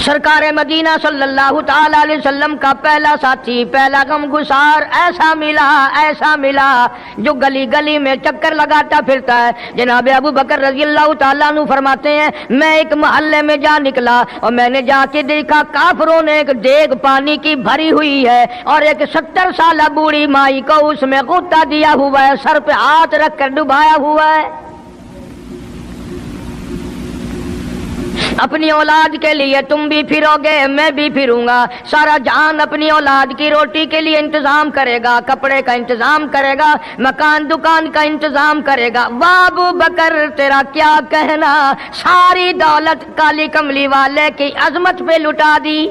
سرکار مدینہ صلی اللہ تعالی علیہ وسلم کا پہلا ساتھی، پہلا غمگسار ایسا ملا جو گلی گلی میں چکر لگاتا پھرتا ہے۔ جناب ابو بکر رضی اللہ تعالیٰ عنہ فرماتے ہیں میں ایک محلے میں جا نکلا اور میں نے جا کے دیکھا کافروں نے ایک دیگ پانی کی بھری ہوئی ہے اور ایک 70 سالہ بوڑھی مائی کو اس میں غوطہ دیا ہوا ہے، سر پہ ہاتھ رکھ کر ڈبایا ہوا ہے۔ اپنی اولاد کے لیے تم بھی پھرو گے، میں بھی پھروں گا۔ سارا جہان اپنی اولاد کی روٹی کے لیے انتظام کرے گا، کپڑے کا انتظام کرے گا، مکان دکان کا انتظام کرے گا۔ واہ ابو بکر تیرا کیا کہنا، ساری دولت کالی کملی والے کی عظمت پہ لٹا دی۔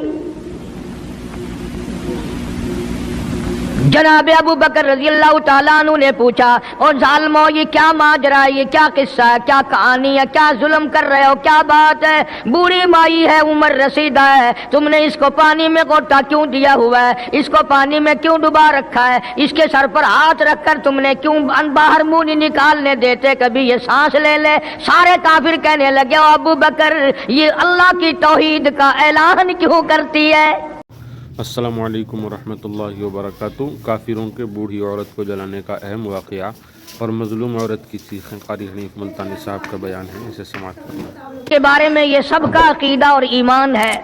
جناب ابو بکر رضی اللہ تعالیٰ عنہ نے پوچھا اور ظالمو یہ کیا ماجرا ہے، یہ کیا قصہ ہے، کیا کہانی ہے، کیا ظلم کر رہے ہو، کیا بات ہے؟ بوڑھی مائی ہے، عمر رسیدہ ہے، تم نے اس کو پانی میں غوطہ کیوں دیا ہوا ہے، اس کو پانی میں کیوں ڈبا رکھا ہے، اس کے سر پر ہاتھ رکھ کر تم نے کیوں باہر منہ نہیں نکالنے دیتے کبھی یہ سانس لے لے؟ سارے کافر کہنے لگے او ابو بکر یہ اللہ کی توحید کا اعلان کیوں کرتی ہے؟ السلام علیکم ورحمۃ اللہ وبرکاتہ۔ کافروں کے بوڑھی عورت کو جلانے کا اہم واقعہ اور مظلوم عورت کی چیخیں، قاری حنیف ملتانی صاحب کا بیان ہے، اسے سماعت کرنا کے بارے میں یہ سب کا عقیدہ اور ایمان ہے۔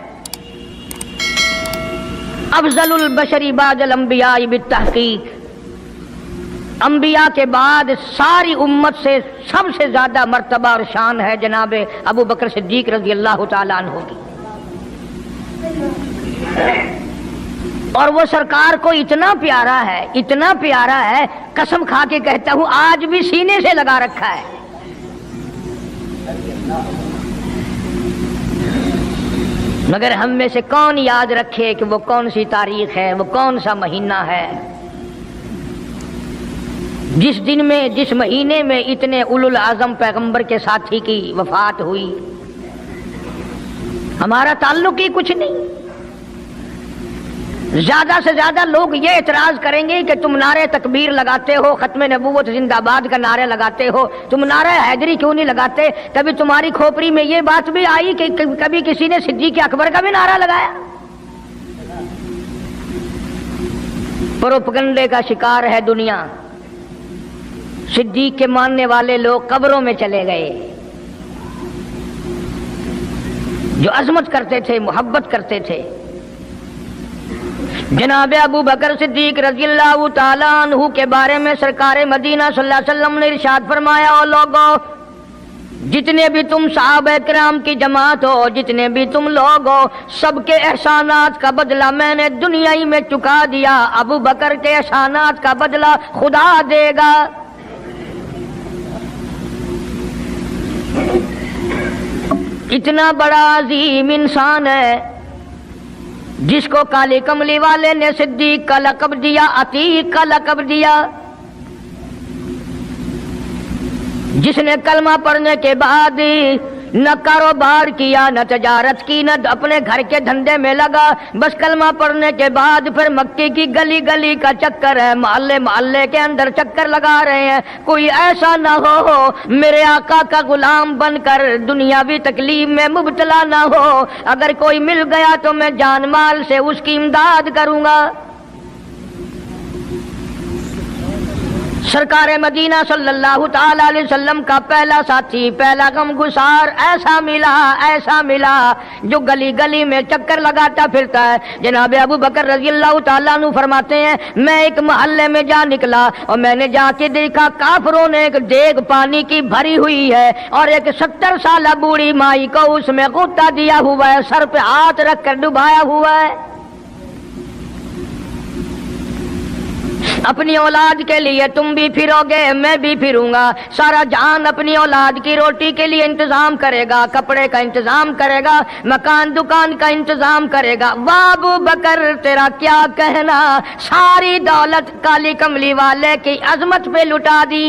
افضل البشر بعد الانبیاء بالتحقیق، انبیاء کے بعد ساری امت سے سب سے زیادہ مرتبہ اور شان ہے جناب ابو بکر صدیق رضی اللہ تعالیٰ عنہ کی۔ اور وہ سرکار کو اتنا پیارا ہے قسم کھا کے کہتا ہوں آج بھی سینے سے لگا رکھا ہے۔ مگر ہم میں سے کون یاد رکھے کہ وہ کون سی تاریخ ہے، وہ کون سا مہینہ ہے جس دن میں، جس مہینے میں اتنے اولو العظم پیغمبر کے ساتھی کی وفات ہوئی۔ ہمارا تعلق ہی کچھ نہیں۔ زیادہ سے زیادہ لوگ یہ اعتراض کریں گے کہ تم نعرے تکبیر لگاتے ہو، ختم نبوت زندہ باد کا نعرے لگاتے ہو، تم نعرہ حیدری کیوں نہیں لگاتے؟ کبھی تمہاری کھوپڑی میں یہ بات بھی آئی کہ کبھی کسی نے صدیق اکبر کا بھی نعرہ لگایا؟ پروپگنڈے کا شکار ہے دنیا۔ صدیق کے ماننے والے لوگ قبروں میں چلے گئے، جو عظمت کرتے تھے، محبت کرتے تھے۔ جناب ابو بکر صدیق رضی اللہ تعالیٰ عنہ کے بارے میں سرکار مدینہ صلی اللہ علیہ وسلم نے ارشاد فرمایا او لوگو جتنے بھی تم صحابہ کرام کی جماعت ہو، جتنے بھی تم لوگ ہو، سب کے احسانات کا بدلہ میں نے دنیا ہی میں چکا دیا، ابو بکر کے احسانات کا بدلہ خدا دے گا۔ اتنا بڑا عظیم انسان ہے جس کو کالی کملی والے نے صدیق کا لقب دیا، عتیق کا لقب دیا، جس نے کلمہ پڑھنے کے بعد نہ کاروبار کیا، نہ تجارت کی، نہ اپنے گھر کے دھندے میں لگا، بس کلمہ پڑھنے کے بعد پھر مکے کی گلی گلی کا چکر ہے، محلے محلے کے اندر چکر لگا رہے ہیں۔ کوئی ایسا نہ ہو میرے آقا کا غلام بن کر دنیاوی تکلیف میں مبتلا نہ ہو، اگر کوئی مل گیا تو میں جان مال سے اس کی امداد کروں گا۔ سرکار مدینہ صلی اللہ تعالی علیہ وسلم کا پہلا ساتھی، پہلا غمگسار ایسا ملا جو گلی گلی میں چکر لگاتا پھرتا ہے۔ جناب ابو بکر رضی اللہ تعالیٰ عنہ فرماتے ہیں میں ایک محلے میں جا نکلا اور میں نے جا کے دیکھا کافروں نے ایک دیگ پانی کی بھری ہوئی ہے اور ایک 70 سالہ بوڑھی مائی کو اس میں غوطہ دیا ہوا ہے، سر پہ ہاتھ رکھ کر ڈبایا ہوا ہے۔ اپنی اولاد کے لیے تم بھی پھرو گے، میں بھی پھروں گا۔ سارا جہان اپنی اولاد کی روٹی کے لیے انتظام کرے گا، کپڑے کا انتظام کرے گا، مکان دکان کا انتظام کرے گا۔ واہ ابو بکر تیرا کیا کہنا، ساری دولت کالی کملی والے کی عظمت پہ لٹا دی۔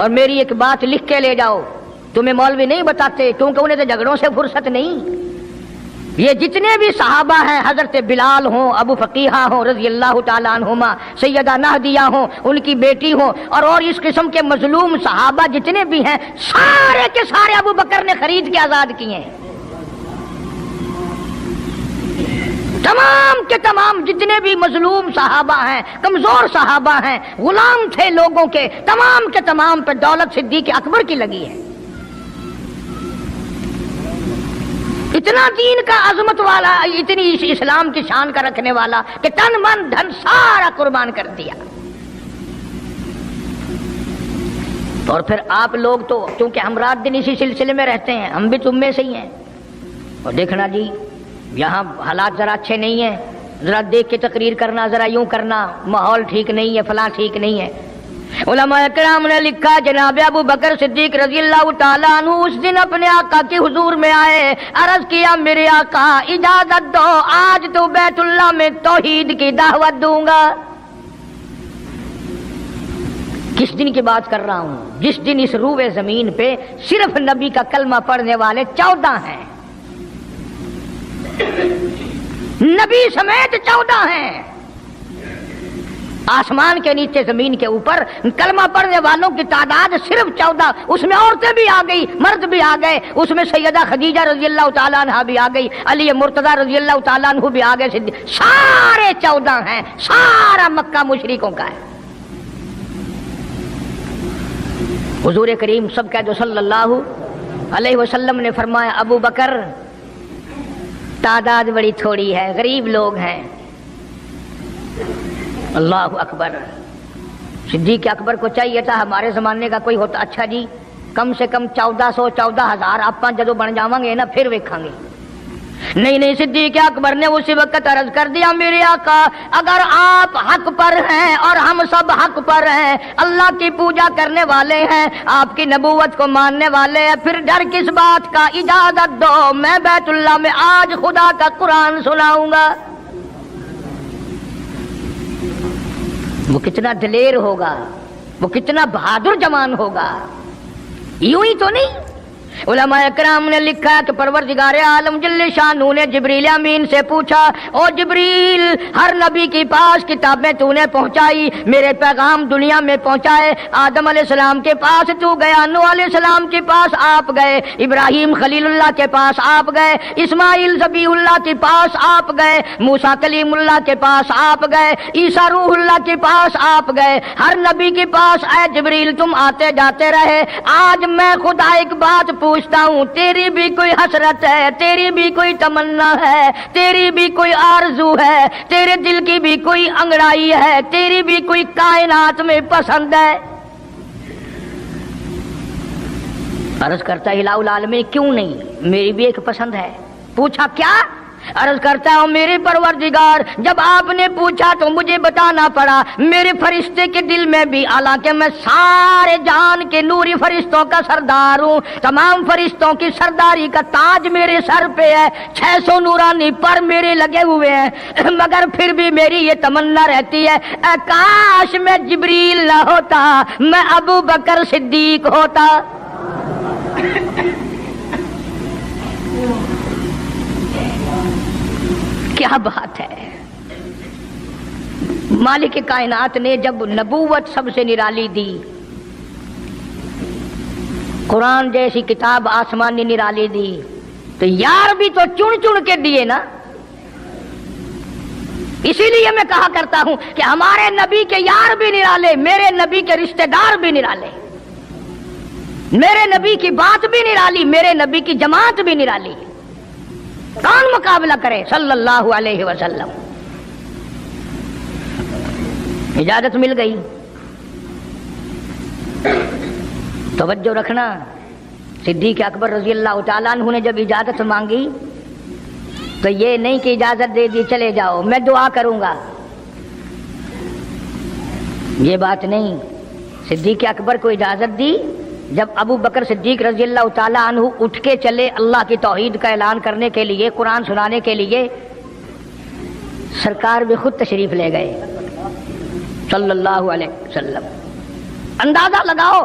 اور میری ایک بات لکھ کے لے جاؤ، تمہیں مولوی نہیں بتاتے کیونکہ انہیں تو جھگڑوں سے فرصت نہیں۔ یہ جتنے بھی صحابہ ہیں، حضرت بلال ہوں، ابو فقیہہ ہوں رضی اللہ تعالیٰ عنہما، سیدہ نہدیہ ہوں، ان کی بیٹی ہوں، اور اس قسم کے مظلوم صحابہ جتنے بھی ہیں، سارے کے سارے ابو بکر نے خرید کے آزاد کیے ہیں۔ تمام کے تمام جتنے بھی مظلوم صحابہ ہیں، کمزور صحابہ ہیں، غلام تھے لوگوں کے، تمام کے تمام پہ دولت صدیق اکبر کی لگی ہے۔ اتنا دین کا عظمت والا، اتنی اسلام کی شان کا رکھنے والا کہ تن من دھن سارا قربان کر دیا۔ اور پھر آپ لوگ تو چونکہ ہم رات دن اسی سلسلے میں رہتے ہیں، ہم بھی تم میں سے ہی ہیں، اور دیکھنا جی یہاں حالات ذرا اچھے نہیں ہیں، ذرا دیکھ کے تقریر کرنا، ذرا یوں کرنا، ماحول ٹھیک نہیں ہے، فلاں ٹھیک نہیں ہے۔ علماء کرام نے لکھا جناب ابو بکر صدیق رضی اللہ تعالیٰ عنہ اس دن اپنے آقا کے حضور میں آئے، عرض کیا میرے آقا اجازت دو، آج تو بیت اللہ میں توحید کی دعوت دوں گا۔ کس دن کی بات کر رہا ہوں؟ جس دن اس روئے زمین پہ صرف نبی کا کلمہ پڑھنے والے 14 ہیں، نبی سمیت 14 ہیں۔ آسمان کے نیچے زمین کے اوپر کلمہ پڑھنے والوں کی تعداد صرف 14، اس میں عورتیں بھی آ گئی، مرد بھی آ گئے، اس میں سیدہ خدیجہ رضی اللہ تعالیٰ عنہ بھی آ گئی، علی مرتضیٰ رضی اللہ تعالیٰ عنہ بھی آ گئے، سارے 14 ہیں، سارا مکہ مشرکوں کا ہے۔ حضور کریم سب کہہ دو صلی اللہ علیہ وسلم نے فرمایا ابو بکر تعداد بڑی تھوڑی ہے، غریب لوگ ہیں۔ اللہ اکبر۔ صدیق اکبر کو چاہیے تھا ہمارے زمانے کا کوئی ہوتا، اچھا جی کم سے کم 1400 14,000 آپ جدو بن جاؤں گے نا پھر ویکھاں گے۔ نہیں، صدیق اکبر نے اسی وقت عرض کر دیا میرے آقا اگر آپ حق پر ہیں اور ہم سب حق پر ہیں، اللہ کی پوجا کرنے والے ہیں، آپ کی نبوت کو ماننے والے ہیں، پھر ڈر کس بات کا؟ اجازت دو میں بیت اللہ میں آج خدا کا قرآن سناؤں گا۔ وہ کتنا دلیر ہوگا، وہ کتنا بہادر جوان ہوگا، یوں ہی تو نہیں۔ علماء اکرام نے لکھا کہ پروردگار عالم جل شانہ نے جبریل امین سے پوچھا او جبریل ہر نبی کے پاس کتابیں تو نے پہنچائی، میرے پیغام دنیا میں پہنچائے، آدم علیہ السلام کے پاس تو گیا، نوح علیہ السلام کے پاس آپ گئے، ابراہیم خلیل اللہ کے پاس آپ گئے، اسماعیل ذبیح اللہ کے پاس آپ گئے، موسیٰ کلیم اللہ کے پاس آپ گئے، عیسیٰ روح اللہ کے پاس آپ گئے، ہر نبی کے پاس اے جبریل تم آتے جاتے رہے۔ آج میں خدا ایک بات پوچھتا ہوں، تیری بھی کوئی حسرت ہے، تیری بھی کوئی تمنا ہے، تیری بھی کوئی آرزو ہے، تیرے دل کی بھی کوئی انگڑائی ہے، تیری بھی کوئی کائنات میں پسند ہے؟ عرض کرتا ہے الہ العالمین کیوں نہیں، میری بھی ایک پسند ہے۔ پوچھا کیا؟ عرض کرتا ہوں میرے پروردگار جب آپ نے پوچھا تو مجھے بتانا پڑا، میرے فرشتے کے دل میں بھی، حالانکہ میں سارے جہان کے نوری فرشتوں کا سردار ہوں، تمام فرشتوں کی سرداری کا تاج میرے سر پہ ہے، 600 نورانی پر میرے لگے ہوئے ہیں، مگر پھر بھی میری یہ تمنا رہتی ہے اے کاش میں جبریل نہ ہوتا، میں ابو بکر صدیق ہوتا۔ کیا بات ہے! مالک کائنات نے جب نبوت سب سے نرالی دی، قرآن جیسی کتاب آسمانی نرالی دی، تو یار بھی تو چن چن کے دیے نا۔ اسی لیے میں کہا کرتا ہوں کہ ہمارے نبی کے یار بھی نرالے، میرے نبی کے رشتہ دار بھی نرالے، میرے نبی کی بات بھی نرالی، میرے نبی کی جماعت بھی نرالی۔ کون مقابلہ کرے صلی اللہ علیہ وسلم؟ اجازت مل گئی۔ توجہ رکھنا، صدیق اکبر رضی اللہ تعالیٰ عنہ نے جب اجازت مانگی تو یہ نہیں کہ اجازت دے دی چلے جاؤ میں دعا کروں گا، یہ بات نہیں۔ صدیق اکبر کو اجازت دی، جب ابو بکر صدیق رضی اللہ تعالیٰ عنہ اٹھ کے چلے اللہ کی توحید کا اعلان کرنے کے لیے، قرآن سنانے کے لیے، سرکار بھی خود تشریف لے گئے صلی اللہ علیہ وسلم۔ اندازہ لگاؤ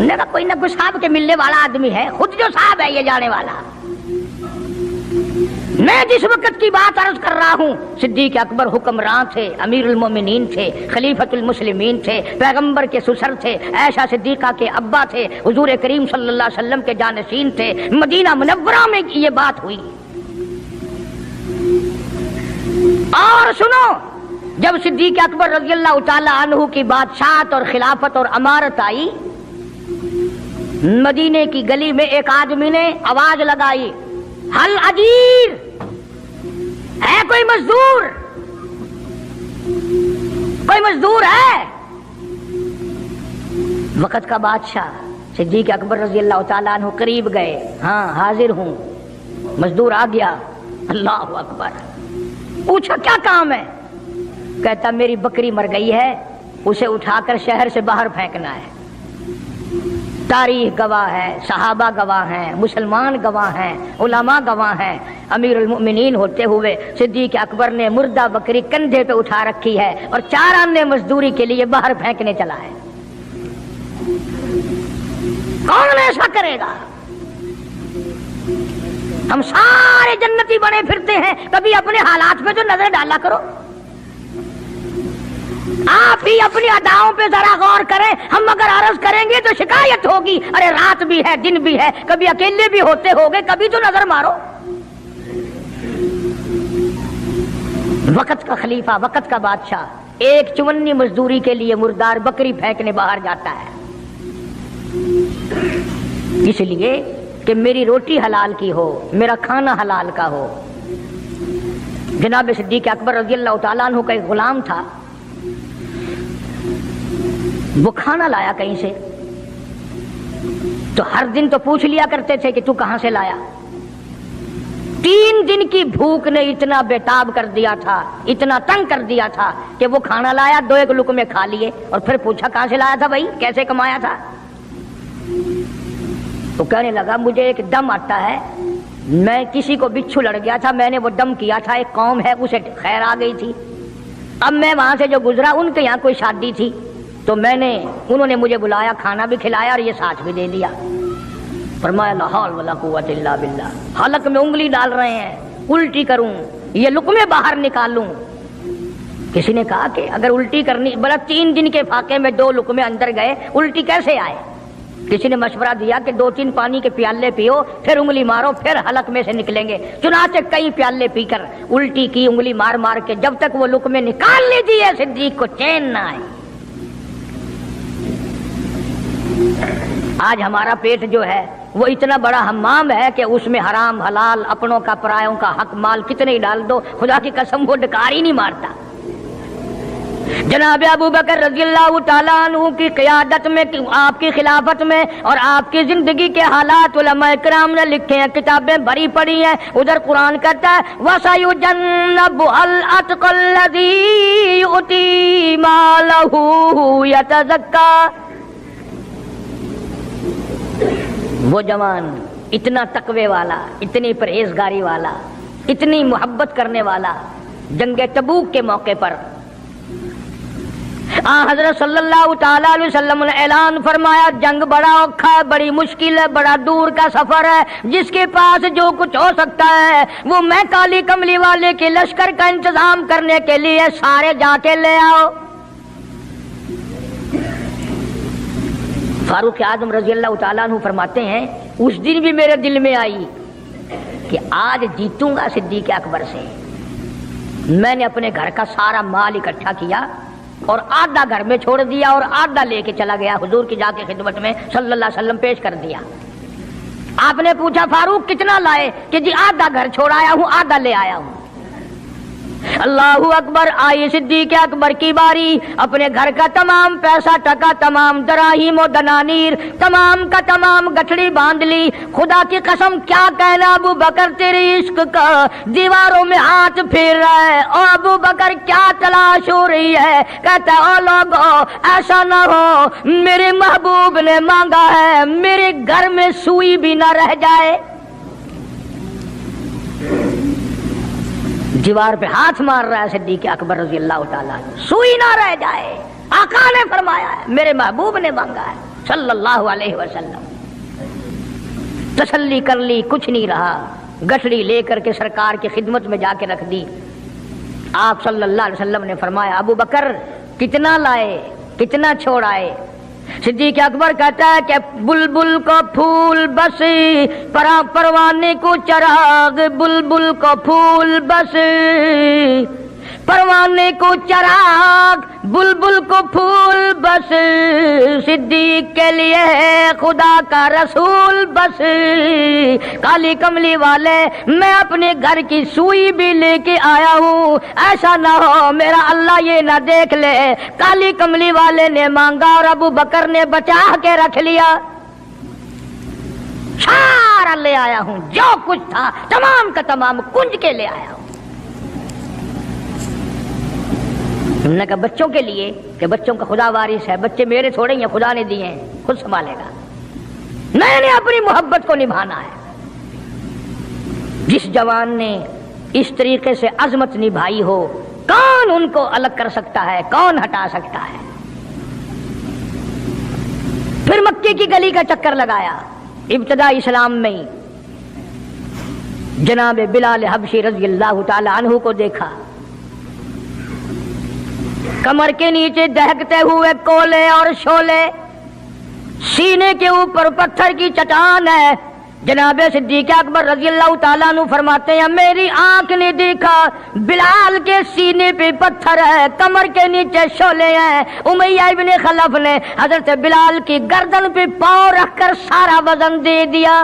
انہوں نے کہا کوئی نہ کوئی صاحب کے ملنے والا آدمی ہے، خود جو صاحب ہے یہ جانے والا۔ میں جس وقت کی بات عرض کر رہا ہوں، صدیق اکبر حکمران تھے، امیر المومنین تھے، خلیفۃ المسلمین تھے، پیغمبر کے سسر تھے، عائشہ صدیقہ کے ابا تھے، حضور کریم صلی اللہ علیہ وسلم کے جانشین تھے۔ مدینہ منورہ میں یہ بات ہوئی۔ اور سنو، جب صدیق اکبر رضی اللہ تعالی عنہ کی بادشاہت اور خلافت اور امارت آئی، مدینے کی گلی میں ایک آدمی نے آواز لگائی، حل اجیر ہے کوئی مزدور؟ کوئی مزدور ہے؟ وقت کا بادشاہ صدیق اکبر رضی اللہ تعالیٰ عنہ قریب گئے، ہاں حاضر ہوں۔ مزدور آ گیا، اللہ اکبر، پوچھا کیا کام ہے؟ کہتا میری بکری مر گئی ہے، اسے اٹھا کر شہر سے باہر پھینکنا ہے۔ تاریخ گواہ ہے، صحابہ گواہ ہیں، مسلمان گواہ ہیں، علماء گواہ ہیں، امیر المؤمنین ہوتے ہوئے صدیق اکبر نے مردہ بکری کندھے پہ اٹھا رکھی ہے اور 4 آنے مزدوری کے لیے باہر پھینکنے چلا ہے۔ کون ایسا کرے گا؟ ہم سارے جنتی بنے پھرتے ہیں، کبھی اپنے حالات پہ تو نظر ڈالا کرو۔ آپ ہی اپنی اداؤں پہ ذرا غور کریں۔ ہم اگر عرض کریں گے تو شکایت ہوگی، ارے رات بھی ہے دن بھی ہے، کبھی اکیلے بھی ہوتے ہوگے، کبھی تو نظر مارو۔ وقت کا خلیفہ، وقت کا بادشاہ ایک چونی مزدوری کے لیے مردار بکری پھینکنے باہر جاتا ہے، اس لیے کہ میری روٹی حلال کی ہو، میرا کھانا حلال کا ہو۔ جناب صدیق اکبر رضی اللہ تعالیٰ عنہ کا ایک غلام تھا، وہ کھانا لایا کہیں سے، تو ہر دن تو پوچھ لیا کرتے تھے کہ تو کہاں سے لایا۔ 3 دن کی بھوک نے اتنا بےتاب کر دیا تھا، اتنا تنگ کر دیا تھا کہ وہ کھانا لایا، 2 لقمے کھا لیے اور پھر پوچھا کہاں سے لایا تھا بھائی، کیسے کمایا تھا؟ تو کہنے لگا مجھے ایک دم آتا ہے، میں کسی کو بچھو لڑ گیا تھا، میں نے وہ دم کیا تھا، ایک قوم ہے اسے خیر آ گئی تھی، اب میں وہاں سے جو گزرا ان کے یہاں کوئی شادی تھی تو انہوں نے مجھے بلایا، کھانا بھی کھلایا اور یہ ساتھ بھی دے دیا۔ فرمایا لا حول ولا قوت الا باللہ، حلق میں انگلی ڈال رہے ہیں، الٹی کروں، یہ لقمے باہر نکالوں۔ کسی نے کہا کہ اگر الٹی کرنی، بڑا 3 دن کے فاقے میں 2 لقمے اندر گئے، الٹی کیسے آئے؟ کسی نے مشورہ دیا کہ 2-3 پانی کے پیالے پیو، پھر انگلی مارو، پھر حلق میں سے نکلیں گے۔ چنانچہ کئی پیالے پی کر الٹی کی، انگلی مار مار کے، جب تک وہ لقمے نکال لی دیے صدیق کو چین نہ آئی۔ آج ہمارا پیٹ جو ہے وہ اتنا بڑا حمام ہے کہ اس میں حرام حلال، اپنوں کا پرایوں کا حق مال کتنے ہی ڈال دو، خدا کی قسم وہ ڈکار ہی نہیں مارتا۔ جناب ابو بکر رضی اللہ تعالیٰ عنہ کی قیادت میں، آپ کی خلافت میں اور آپ کی زندگی کے حالات علماء کرام نے لکھے ہیں، کتابیں بھری پڑی ہیں۔ ادھر قرآن کہتا ہے وَسَيُجَنَّبُهَا الْأَتْقَى الَّذِي يُؤْتِي مَالَهُ يَتَزَكَّىٰ۔ وہ جوان اتنا تقوی والا، اتنی پرہیزگاری والا، اتنی محبت کرنے والا، جنگ تبوک کے موقع پر حضرت صلی اللہ تعالیٰ علیہ وسلم نے اعلان فرمایا جنگ بڑا اوکھا ہے، بڑی مشکل ہے، بڑا دور کا سفر ہے، جس کے پاس جو کچھ ہو سکتا ہے وہ میں کالی کملی والے کے لشکر کا انتظام کرنے کے لیے سارے جا کے لے آؤ۔ فاروق اعظم رضی اللہ تعالیٰ عنہ فرماتے ہیں اس دن بھی میرے دل میں آئی کہ آج جیتوں گا صدیق اکبر سے۔ میں نے اپنے گھر کا سارا مال اکٹھا کیا اور آدھا گھر میں چھوڑ دیا اور آدھا لے کے چلا گیا، حضور کی جا کے خدمت میں صلی اللہ علیہ وسلم پیش کر دیا۔ آپ نے پوچھا فاروق کتنا لائے؟ کہ جی آدھا گھر چھوڑایا ہوں، آدھا لے آیا ہوں۔ اللہ اکبر، آئی صدیق اکبر کی باری، اپنے گھر کا تمام پیسہ ٹکا، تمام دراہیم و دنانیر، تمام کا تمام گٹھڑی باندھ لی۔ خدا کی قسم کیا کہنا ابو بکر تیری عشق کا، دیواروں میں ہاتھ پھیر رہا ہے۔ او ابو بکر کیا تلاش ہو رہی ہے؟ کہتا ہے او لوگو ایسا نہ ہو میرے محبوب نے مانگا ہے میرے گھر میں سوئی بھی نہ رہ جائے۔ دیوار پہ ہاتھ مار رہا ہے صدیق اکبر رضی اللہ تعالیٰ عنہ، سوئی نہ رہ جائے، آقا نے فرمایا ہے، میرے محبوب نے مانگا ہے۔ صلی اللہ علیہ وسلم. تسلی کر لی, کچھ نہیں رہا, گٹھڑی لے کر کے سرکار کی خدمت میں جا کے رکھ دی. آپ صلی اللہ علیہ وسلم نے فرمایا ابو بکر کتنا لائے, کتنا چھوڑ آئے؟ صدیق اکبر کہتا ہے کہ بلبل کو پھول بس, پروانے کو چراغ, بلبل کو پھول بس, پروانے کو چراغ, بلبل کو پھول بس, صدیق کے لیے خدا کا رسول بس. کالی کملی والے میں اپنے گھر کی سوئی بھی لے کے آیا ہوں, ایسا نہ ہو میرا اللہ یہ نہ دیکھ لے کالی کملی والے نے مانگا اور ابو بکر نے بچا کے رکھ لیا. سارا لے آیا ہوں, جو کچھ تھا تمام کا تمام کنج کے لے آیا ہوں. انہوں نے کہا بچوں کے لیے کہ بچوں کا خدا وارث ہے, بچے میرے تھوڑے ہیں, خدا نے دیے ہیں, خود سنبھالے گا. میں نے اپنی محبت کو نبھانا ہے. جس جوان نے اس طریقے سے عظمت نبھائی ہو, کون ان کو الگ کر سکتا ہے, کون ہٹا سکتا ہے؟ پھر مکے کی گلی کا چکر لگایا. ابتدا اسلام میں ہی جناب بلال حبشی رضی اللہ تعالی عنہ کو دیکھا, کمر کے نیچے دہکتے ہوئے کولے اور شولے, سینے کے اوپر پتھر کی چٹان ہے. جناب صدیق اکبر رضی اللہ تعالیٰ عنہ فرماتے ہیں میری آنکھ نے دیکھا بلال کے سینے پہ پتھر ہے, کمر کے نیچے شولے ہیں. امیہ ابن خلف نے حضرت بلال کی گردن پہ پاؤں رکھ کر سارا وزن دے دیا.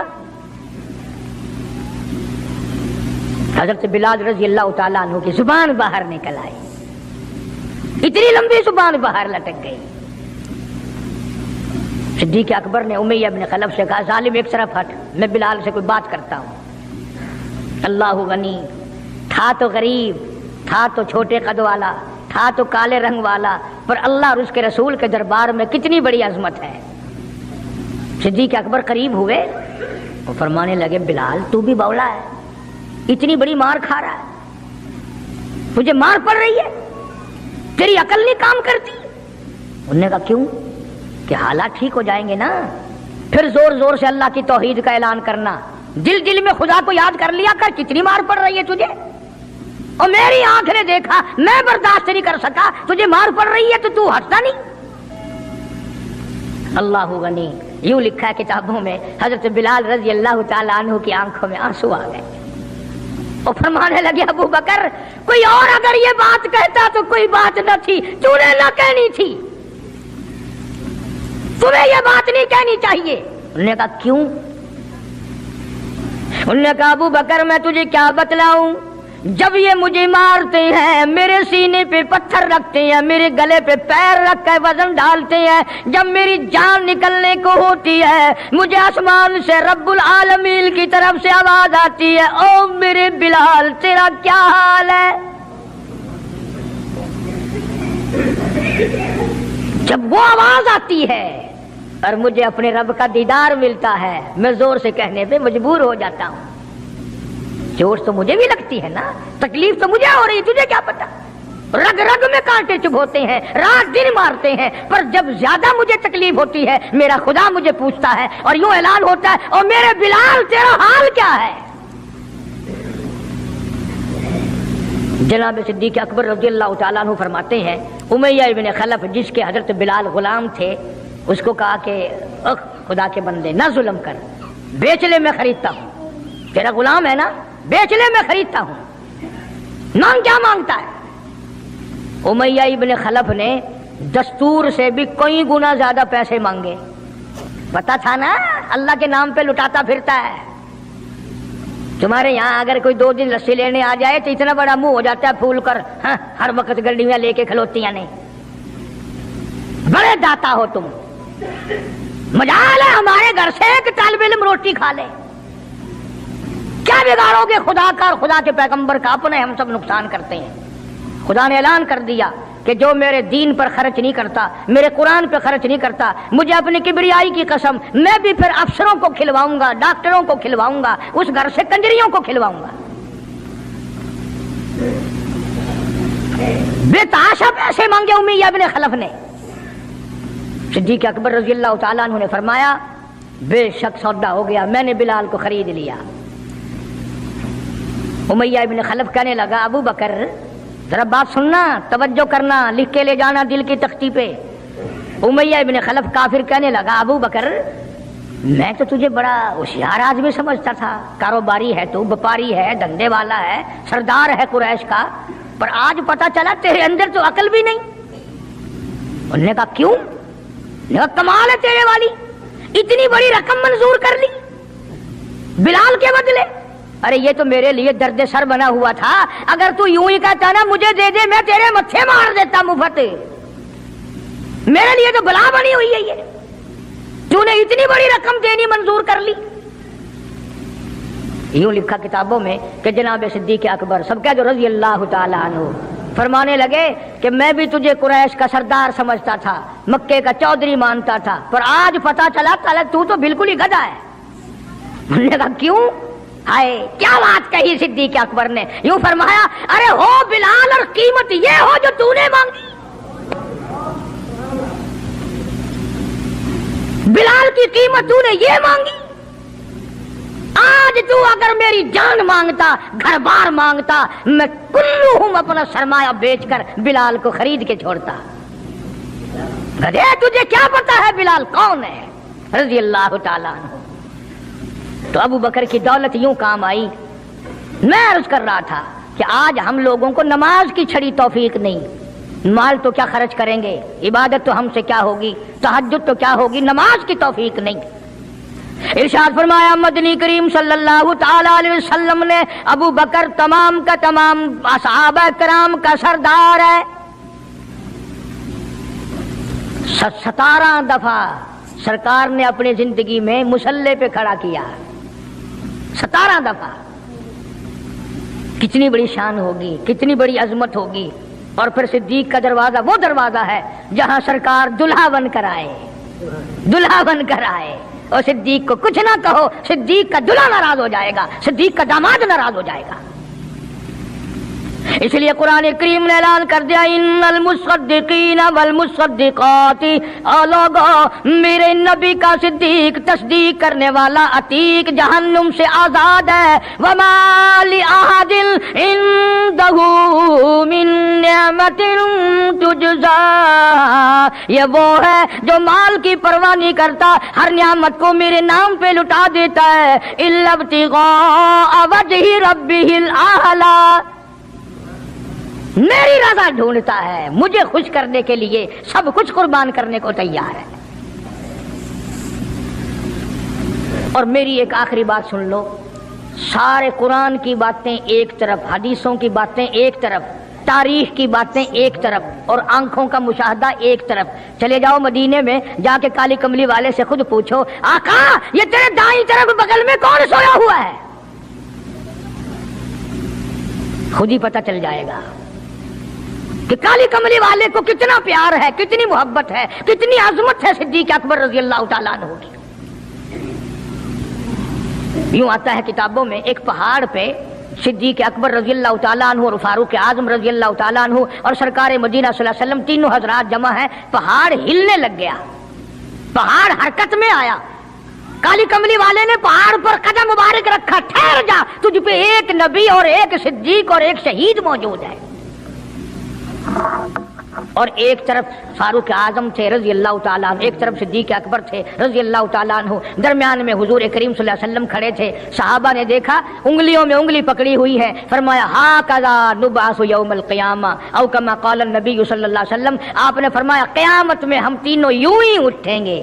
حضرت بلال رضی اللہ تعالیٰ عنہ کی زبان باہر نکل آئی, اتنی لمبی زبان باہر لٹک گئی. صدیق اکبر نے امیہ بن خلف سے کہا ظالم ایک طرف ہٹ, میں بلال سے کوئی بات کرتا ہوں. اللہ غنی, تھا تو غریب, تھا تو چھوٹے قد والا, تھا تو کالے رنگ والا, پر اللہ اور اس کے رسول کے دربار میں کتنی بڑی عظمت ہے. صدیق اکبر قریب ہوئے, وہ فرمانے لگے بلال تو بھی بولا ہے, اتنی بڑی مار کھا رہا ہے, تجھے مار پڑ رہی ہے, تیری عقل نہیں کام کرتی. انہوں نے کہا کیوں؟ کہ حالات ٹھیک ہو جائیں گے نا, پھر زور زور سے اللہ کی توحید کا اعلان کرنا, دل دل میں خدا کو یاد کر لیا کر, کتنی مار پڑ رہی ہے تجھے, اور میری آنکھ نے دیکھا, میں برداشت نہیں کر سکا, تجھے مار پڑ رہی ہے تو ہٹتا نہیں. اللہ غنی, یوں لکھا ہے کتابوں میں حضرت بلال رضی اللہ تعالیٰ عنہ کی آنکھوں میں آنسو آ گئے. وہ فرمانے لگے ابو بکر کوئی اور اگر یہ بات کہتا تو کوئی بات نہ تھی, تو نے نہ کہنی تھی, تمہیں یہ بات نہیں کہنی چاہیے. انہوں نے کہا کیوں؟ انہوں نے کہا ابو بکر میں تجھے کیا بتلاؤں, جب یہ مجھے مارتے ہیں میرے سینے پہ پتھر رکھتے ہیں, میرے گلے پہ پیر رکھ کر وزن ڈالتے ہیں, جب میری جان نکلنے کو ہوتی ہے مجھے آسمان سے رب العالمین کی طرف سے آواز آتی ہے او میرے بلال تیرا کیا حال ہے. جب وہ آواز آتی ہے اور مجھے اپنے رب کا دیدار ملتا ہے, میں زور سے کہنے پہ مجبور ہو جاتا ہوں. چوٹ تو مجھے بھی لگتی ہے نا, تکلیف تو مجھے ہو رہی, تجھے کیا پتا. رگ رگ میں کانٹے چبھوتے ہیں, رات دن مارتے ہیں, پر جب زیادہ مجھے تکلیف ہوتی ہے میرا خدا مجھے پوچھتا ہے اور یوں اعلان ہوتا ہے اور میرے بلال تیرا حال کیا ہے. جناب صدیق اکبر رضی اللہ تعالیٰ عنہ فرماتے ہیں امیہ ابن خلف جس کے حضرت بلال غلام تھے, اس کو کہا کہ خدا کے بندے نہ ظلم کر, بیچ لے میں خریدتا ہوں, تیرا غلام ہے نا, بیچ لے میں خریدتا ہوں. مانگ کیا مانگتا ہے؟ امیہ ابن خلف نے دستور سے بھی کئی گنا زیادہ پیسے مانگے. پتا تھا نا اللہ کے نام پہ لٹاتا پھرتا ہے. تمہارے یہاں اگر کوئی 2 دن لسی لینے آ جائے تو اتنا بڑا منہ ہو جاتا ہے پھول کر, ہاں ہر وقت گڈیاں لے کے کھلوتیاں نہیں. بڑے داتا ہو تم, مجال ہے ہمارے گھر سے ایک طالب علم روٹی کھا لے, کیا بگاڑو گے خدا کا اور خدا کے پیغمبر کا؟ اپنے ہم سب نقصان کرتے ہیں. خدا نے اعلان کر دیا کہ جو میرے دین پر خرچ نہیں کرتا, میرے قرآن پہ خرچ نہیں کرتا, مجھے اپنی کبریائی کی قسم میں بھی پھر افسروں کو کھلواؤں گا, ڈاکٹروں کو کھلواؤں گا, اس گھر سے کنجریوں کو کھلواؤں گا. بے تحاشا پیسے مانگے امیہ ابن خلف نے. صدیق اکبر رضی اللہ تعالیٰ عنہ نے فرمایا بے شک سودا ہو گیا، میں نے بلال کو خرید لیا۔ امیہ ابن خلف کہنے لگا ابو بکر ذرا بات سننا، توجہ کرنا، لکھ کے لے جانا دل کی تختی پہ۔ امیہ ابن خلف کافر کہنے لگا ابو بکر میں تو تجھے بڑا ہوشیار آدمی سمجھتا تھا، کاروباری ہے تو، وپاری ہے، دھندے والا ہے، سردار ہے قریش کا، پر آج پتا چلا تیرے اندر تو عقل بھی نہیں۔ انہوں نے کہا کیوں؟ انہوں نے کہا کمال ہے تیرے والی، اتنی بڑی رقم منظور کر لی بلال کے بدلے۔ ارے یہ تو میرے لیے درد سر بنا ہوا تھا، اگر تو یوں ہی کہتا نا مجھے دے دے میں تیرے متھے مار دیتا مفت، میرے لیے تو بلا بنی ہوئی ہے یہ، تو نے اتنی بڑی رقم دینی منظور کر لی۔ یوں لکھا کتابوں میں کہ جناب صدیق اکبر سب کہہ دو رضی اللہ تعالیٰ عنہ فرمانے لگے کہ میں بھی تجھے قریش کا سردار سمجھتا تھا، مکے کا چودھری مانتا تھا، پر آج پتا چلا تو تو بالکل ہی گدھا ہے۔ انہوں نے کہا کیوں؟ ہائے کیا بات کہی صدیق اکبر نے، یوں فرمایا ارے ہو بلال اور قیمت یہ ہو جو تو نے مانگی، بلال کی قیمت تو نے یہ مانگی، آج تو اگر میری جان مانگتا، گھر بار مانگتا، میں کلہم اپنا سرمایہ بیچ کر بلال کو خرید کے چھوڑتا۔ گدھے تجھے کیا پتا ہے بلال کون ہے رضی اللہ تعالیٰ عنہ۔ تو ابو بکر کی دولت یوں کام آئی۔ میں عرض کر رہا تھا کہ آج ہم لوگوں کو نماز کی چھڑی توفیق نہیں، مال تو کیا خرچ کریں گے، عبادت تو ہم سے کیا ہوگی، تہجد تو کیا ہوگی، نماز کی توفیق نہیں۔ ارشاد فرمایا مدنی کریم صلی اللہ تعالی علیہ وسلم نے ابو بکر تمام کا تمام صحابہ کرام کا سردار ہے، 17 دفعہ سرکار نے اپنی زندگی میں مسلح پہ کھڑا کیا، 17 دفعہ۔ کتنی بڑی شان ہوگی، کتنی بڑی عظمت ہوگی۔ اور پھر صدیق کا دروازہ وہ دروازہ ہے جہاں سرکار دلہا بن کر آئے، دلہا بن کر آئے۔ اور صدیق کو کچھ نہ کہو، صدیق کا دلہا ناراض ہو جائے گا، صدیق کا داماد ناراض ہو جائے گا۔ اس لیے قرآن کریم نے اعلان کر دیا ان المصدقین والمصدقات، اور لوگو میرے نبی کا صدیق تصدیق کرنے والا عتیق جہنم سے آزاد ہے۔ وما لأحد عنده من نعمت تجزا، یہ وہ ہے جو مال کی پرواہ نہیں کرتا، ہر نعمت کو میرے نام پہ لٹا دیتا ہے، الا ابتغاء وجہ ربہ الاعلی، میری رضا ڈھونڈتا ہے، مجھے خوش کرنے کے لیے سب کچھ قربان کرنے کو تیار ہے۔ اور میری ایک آخری بات سن لو، سارے قرآن کی باتیں ایک طرف، حدیثوں کی باتیں ایک طرف، تاریخ کی باتیں ایک طرف، اور آنکھوں کا مشاہدہ ایک طرف۔ چلے جاؤ مدینے میں، جا کے کالی کملی والے سے خود پوچھو آقا یہ تیرے دائیں طرف بغل میں کون سویا ہوا ہے، خود ہی پتہ چل جائے گا کہ کالی کملی والے کو کتنا پیار ہے، کتنی محبت ہے، کتنی عظمت ہے صدیق اکبر رضی اللہ تعالیٰ عنہ کی۔ یوں آتا ہے کتابوں میں ایک پہاڑ پہ صدیق اکبر رضی اللہ تعالیٰ عنہ اور فاروق اعظم رضی اللہ تعالیٰ عنہ اور سرکار مدینہ صلی اللہ علیہ وسلم تینوں حضرات جمع ہیں، پہاڑ ہلنے لگ گیا، پہاڑ حرکت میں آیا۔ کالی کملی والے نے پہاڑ پر قدم مبارک رکھا، ٹھہر جا، تجھ پہ ایک نبی اور ایک صدیق اور ایک شہید موجود ہے۔ اور ایک طرف فاروق اعظم تھے رضی اللہ تعالیٰ عنہ، ایک طرف صدیق اکبر تھے رضی اللہ تعالیٰ عنہ، درمیان میں حضور کریم صلی اللہ علیہ وسلم کھڑے تھے۔ صحابہ نے دیکھا انگلیوں میں انگلی پکڑی ہوئی ہے، فرمایا ھاکذا نبعث یوم القیامہ او کما قال النبی صلی اللہ علیہ وسلم، آپ نے فرمایا قیامت میں ہم تینوں یوں ہی اٹھیں گے۔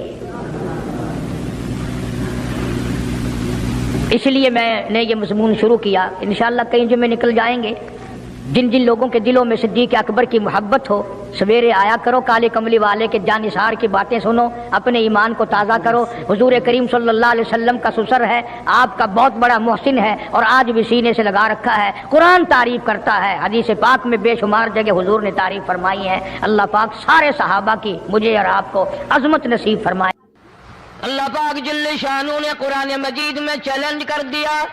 اس لیے میں نے یہ مضمون شروع کیا، انشاءاللہ کئی جمعے نکل جائیں گے۔ جن جن لوگوں کے دلوں میں صدیق اکبر کی محبت ہو، سویرے آیا کرو، کالے کملی والے کے جانثار کی باتیں سنو، اپنے ایمان کو تازہ کرو۔ حضور کریم صلی اللہ علیہ وسلم کا سسر ہے، آپ کا بہت بڑا محسن ہے، اور آج بھی سینے سے لگا رکھا ہے، قرآن تعریف کرتا ہے، حدیث پاک میں بے شمار جگہ حضور نے تعریف فرمائی ہے۔ اللہ پاک سارے صحابہ کی مجھے اور آپ کو عظمت نصیب فرمائے۔ اللہ پاک جل شانہ نے قرآن مجید میں چیلنج کر دیا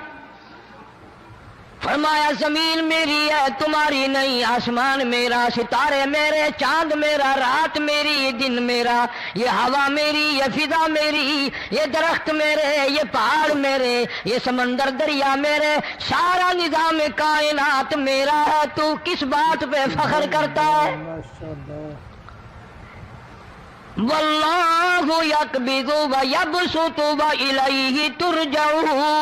فرمایا زمین میری ہے تمہاری نہیں، آسمان میرا، ستارے میرے، چاند میرا، رات میری، دن میرا، یہ ہوا میری، یہ فضا میری، یہ درخت میرے، یہ پہاڑ میرے، یہ سمندر دریا میرے، سارا نظام کائنات میرا ہے، تو کس بات پہ فخر کرتا ہے؟ واللہ یقبض ویبسط والیہ ترجعون۔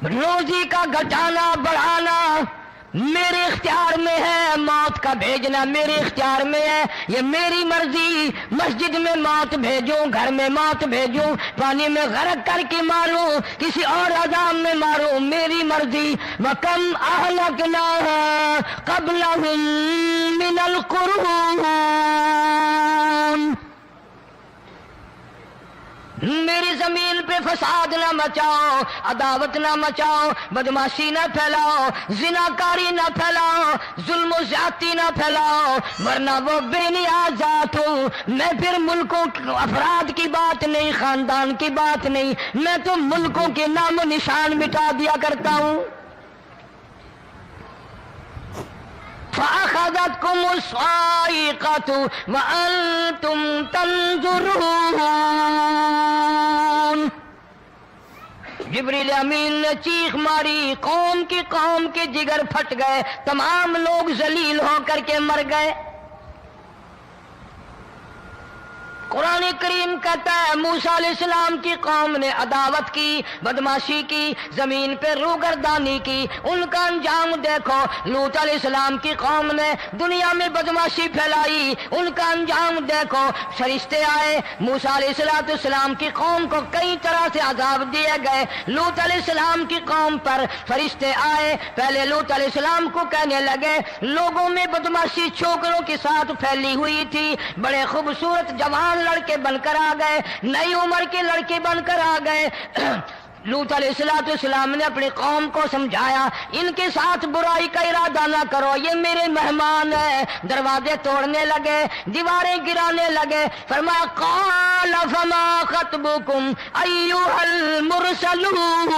روزی کا گھٹانا بڑھانا میرے اختیار میں ہے، موت کا بھیجنا میرے اختیار میں ہے، یہ میری مرضی۔ مسجد میں موت بھیجوں، گھر میں موت بھیجوں، پانی میں غرق کر کے ماروں، کسی اور عذاب میں ماروں، میری مرضی۔ وَكَمْ أَهْلَكْنَا قَبْلَهُمْ مِنَ الْقُرُونِ، میری زمین پہ فساد نہ مچاؤ، عداوت نہ مچاؤ، بدماشی نہ پھیلاؤ، زناکاری نہ پھیلاؤ، ظلم و زیادتی نہ پھیلاؤ، ورنہ وہ بے نیاز ذات ہوں۔ میں پھر ملکوں افراد کی بات نہیں، خاندان کی بات نہیں، میں تو ملکوں کے نام و نشان مٹا دیا کرتا ہوں۔ فَأَخَذَتْكُمُ الصَّاعِقَةُ وَأَنْتُمْ تَنْظُرُونَ۔ جبریل امین نے چیخ ماری، قوم کے جگر پھٹ گئے، تمام لوگ ذلیل ہو کر کے مر گئے۔ قرآن کریم کہتا ہے موسیٰ علیہ السلام کی قوم نے عداوت کی، بدماشی کی، زمین پہ روگردانی کی، ان کا انجام دیکھو۔ لوط علیہ السلام کی قوم نے دنیا میں بدماشی پھیلائی، ان کا انجام دیکھو۔ فرشتے آئے، موسیٰ علیہ السلام کی قوم کو کئی طرح سے عذاب دیے گئے۔ لوط علیہ السلام کی قوم پر فرشتے آئے، پہلے لوط علیہ السلام کو کہنے لگے، لوگوں میں بدماشی چھوکروں کے ساتھ پھیلی ہوئی تھی، بڑے خوبصورت جوان لڑکے بن کر آ گئے، نئی عمر کے لڑکے بن کر آ گئے۔ لوط علیہ السلام نے اپنی قوم کو سمجھایا، ان کے ساتھ برائی کا ارادہ نہ کرو، یہ میرے مہمان ہیں۔ دروازے توڑنے لگے، دیواریں گرانے لگے۔ فرمایا قال فما خطبكم ایھا المرسلون۔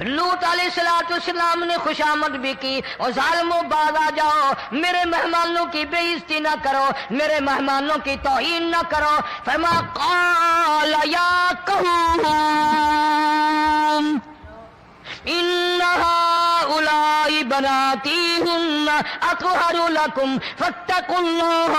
لوط علیہ السلام نے خوشامد بھی کی، اور ظالموں باز آ جاؤ، میرے مہمانوں کی بے عزتی نہ کرو، میرے مہمانوں کی توہین نہ کرو۔ فرمایا قال یا قوم ان هؤلاء بناتی ہن اطہر لکم فاتقوا اللہ۔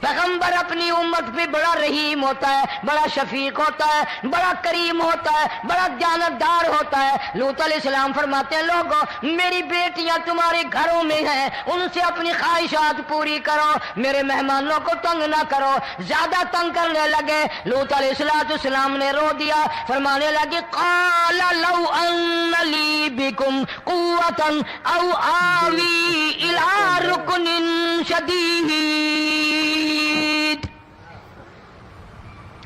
پیغمبر اپنی امت پہ بڑا رحیم ہوتا ہے، بڑا شفیق ہوتا ہے، بڑا کریم ہوتا ہے، بڑا دیانتدار ہوتا ہے۔ لوط علیہ السلام فرماتے ہیں لوگوں میری بیٹیاں تمہارے گھروں میں ہیں، ان سے اپنی خواہشات پوری کرو، میرے مہمانوں کو تنگ نہ کرو۔ زیادہ تنگ کرنے لگے، لوط علیہ السلام نے رو دیا، فرمانے لگے قال لو ان لی بکم قوۃ او آوی الی رکن شدید۔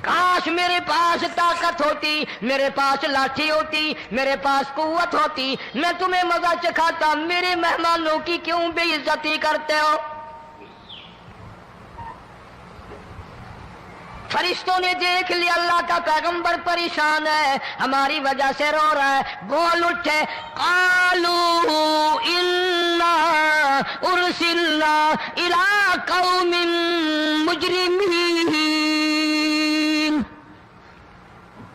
کاش میرے پاس طاقت ہوتی، میرے پاس لاٹھی ہوتی، میرے پاس قوت ہوتی، میں تمہیں مزہ چکھاتا۔ میرے مہمانوں کی کیوں بے عزتی کرتے ہو؟ فرشتوں نے دیکھ لیا اللہ کا پیغمبر پریشان ہے، ہماری وجہ سے رو رہا ہے، بول اٹھے قالوا انا ارسلنا الی قوم مجرمین۔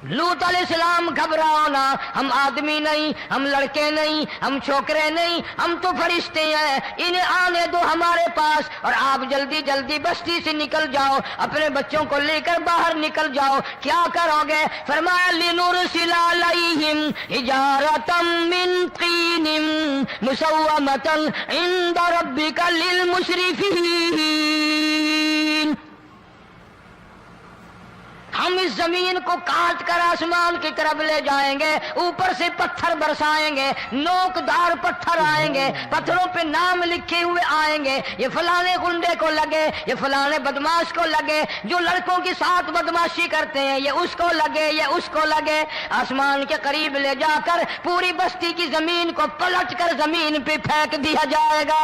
لوط علیہ السلام گھبراؤ نہ، ہم آدمی نہیں، ہم لڑکے نہیں، ہم چھوکرے نہیں، ہم تو فرشتے ہیں، انہیں آنے دو ہمارے پاس، اور آپ جلدی جلدی بستی سے نکل جاؤ، اپنے بچوں کو لے کر باہر نکل جاؤ۔ کیا کرو گے؟ فرمایا لنرسل علیہم حجارۃ من طین مسومۃ عند ربک للمسرفین۔ ہم اس زمین کو کاٹ کر آسمان کی طرف لے جائیں گے، اوپر سے پتھر برسائیں گے، نوکدار پتھر آئیں گے، پتھروں پہ نام لکھے ہوئے آئیں گے، یہ فلانے گنڈے کو لگے، یہ فلانے بدماش کو لگے، جو لڑکوں کے ساتھ بدماشی کرتے ہیں یہ اس کو لگے، یہ اس کو لگے۔ آسمان کے قریب لے جا کر پوری بستی کی زمین کو پلٹ کر زمین پہ پھینک دیا جائے گا۔